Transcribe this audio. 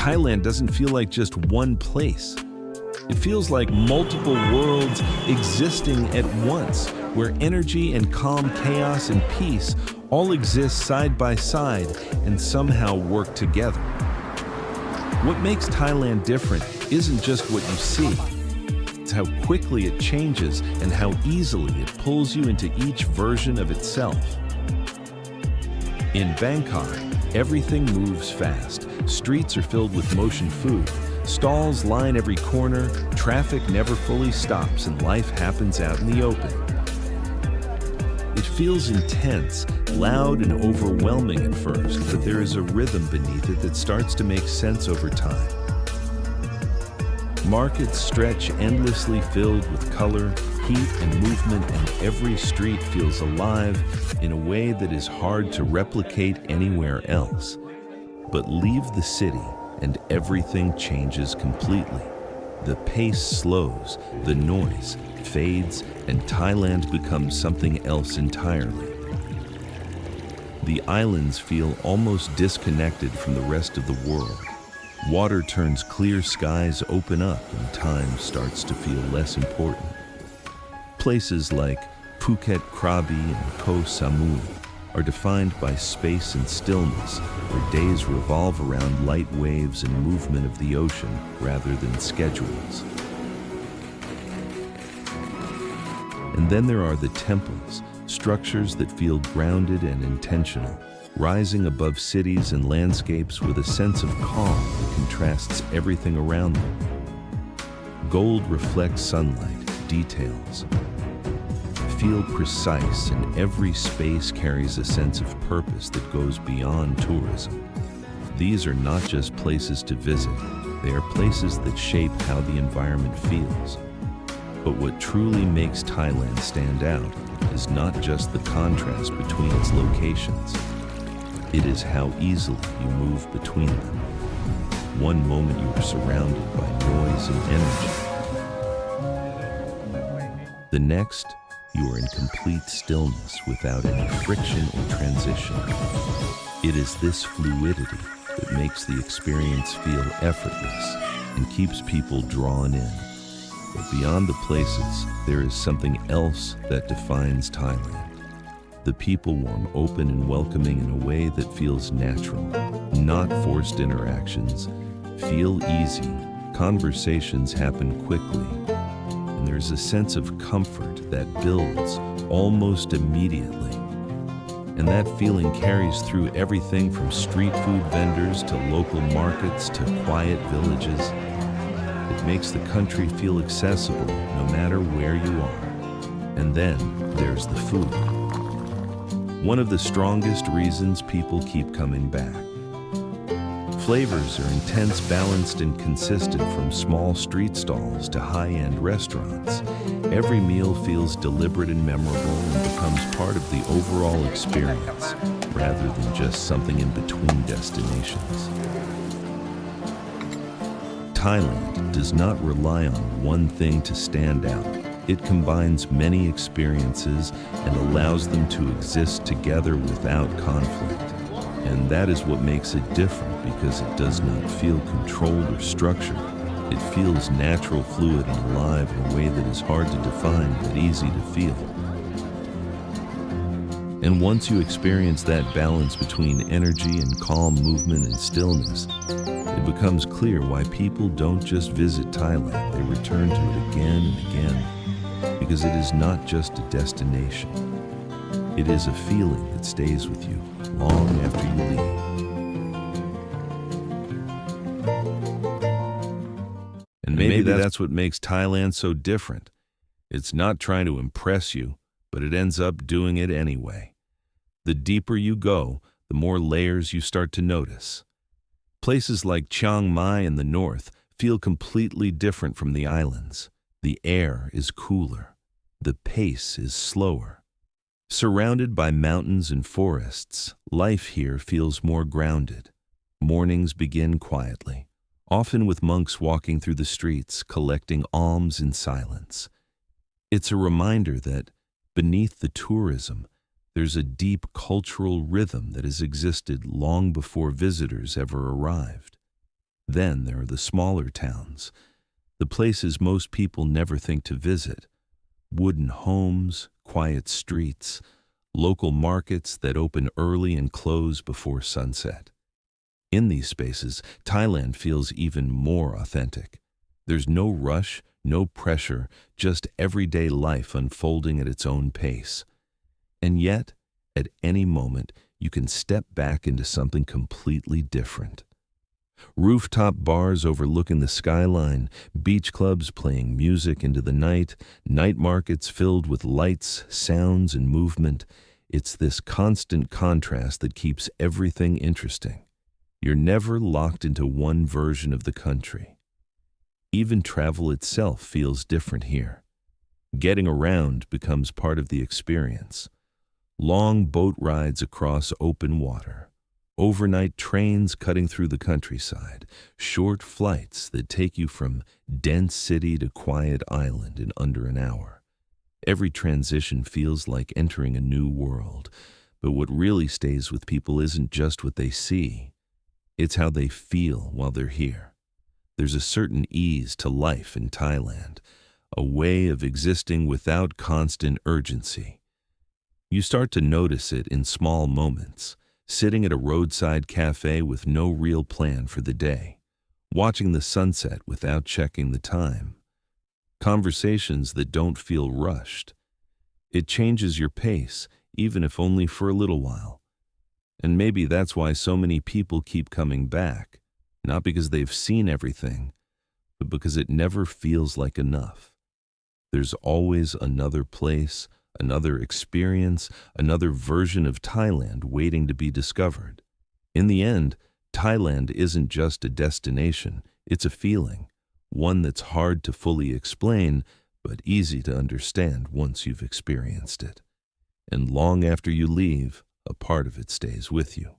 Thailand doesn't feel like just one place. It feels like multiple worlds existing at once, where energy and calm, chaos and peace all exist side by side and somehow work together. What makes Thailand different isn't just what you see. It's how quickly it changes and how easily it pulls you into each version of itself. In Bangkok, everything moves fast. Streets are filled with motion food. Stalls line every corner, traffic never fully stops, and life happens out in the open. It feels intense, loud, and overwhelming at first, but there is a rhythm beneath it that starts to make sense over time. Markets stretch endlessly filled with color, heat, and movement, and every street feels alive in a way that is hard to replicate anywhere else. But leave the city, and everything changes completely. The pace slows, the noise fades, and Thailand becomes something else entirely. The islands feel almost disconnected from the rest of the world. Water turns clear, skies open up, and time starts to feel less important. Places like Phuket, Krabi, and Koh Samui are defined by space and stillness, where days revolve around light waves and movement of the ocean rather than schedules. And then there are the temples, structures that feel grounded and intentional, rising above cities and landscapes with a sense of calm that contrasts everything around them. Gold reflects sunlight, details feel precise, and every space carries a sense of purpose that goes beyond tourism. These are not just places to visit, they are places that shape how the environment feels. But what truly makes Thailand stand out is not just the contrast between its locations. It is how easily you move between them. One moment you are surrounded by noise and energy. The next, you are in complete stillness without any friction or transition. It is this fluidity that makes the experience feel effortless and keeps people drawn in. But beyond the places, there is something else that defines Thailand. The people warm, open, and welcoming in a way that feels natural, not forced interactions. Feel easy, conversations happen quickly, and there's a sense of comfort that builds almost immediately. And that feeling carries through everything from street food vendors to local markets to quiet villages. It makes the country feel accessible no matter where you are. And then there's the food. One of the strongest reasons people keep coming back. Flavors are intense, balanced, and consistent from small street stalls to high-end restaurants. Every meal feels deliberate and memorable and becomes part of the overall experience, rather than just something in between destinations. Thailand does not rely on one thing to stand out. It combines many experiences and allows them to exist together without conflict. And that is what makes it different, because it does not feel controlled or structured. It feels natural, fluid, and alive in a way that is hard to define but easy to feel. And once you experience that balance between energy and calm, movement and stillness, it becomes clear why people don't just visit Thailand, they return to it again and again, because it is not just a destination. It is a feeling that stays with you long after you leave. And maybe that's what makes Thailand so different. It's not trying to impress you, but it ends up doing it anyway. The deeper you go, the more layers you start to notice. Places like Chiang Mai in the north feel completely different from the islands. The air is cooler. The pace is slower. Surrounded by mountains and forests, life here feels more grounded. Mornings begin quietly, often with monks walking through the streets, collecting alms in silence. It's a reminder that beneath the tourism, there's a deep cultural rhythm that has existed long before visitors ever arrived. Then there are the smaller towns, the places most people never think to visit. Wooden homes, quiet streets, local markets that open early and close before sunset. In these spaces, Thailand feels even more authentic. There's no rush, no pressure, just everyday life unfolding at its own pace. And yet, at any moment, you can step back into something completely different. Rooftop bars overlooking the skyline, beach clubs playing music into the night markets filled with lights, sounds, and movement. It's this constant contrast that keeps everything interesting. You're never locked into one version of the country. Even travel itself feels different here. Getting around becomes part of the experience. Long boat rides across open water, overnight trains cutting through the countryside, short flights that take you from dense city to quiet island in under an hour. Every transition feels like entering a new world, but what really stays with people isn't just what they see, it's how they feel while they're here. There's a certain ease to life in Thailand, a way of existing without constant urgency. You start to notice it in small moments, sitting at a roadside cafe with no real plan for the day, watching the sunset without checking the time, conversations that don't feel rushed. It changes your pace, even if only for a little while. And maybe that's why so many people keep coming back, not because they've seen everything, but because it never feels like enough. There's always another place, another experience, another version of Thailand waiting to be discovered. In the end, Thailand isn't just a destination, it's a feeling, one that's hard to fully explain, but easy to understand once you've experienced it. And long after you leave, a part of it stays with you.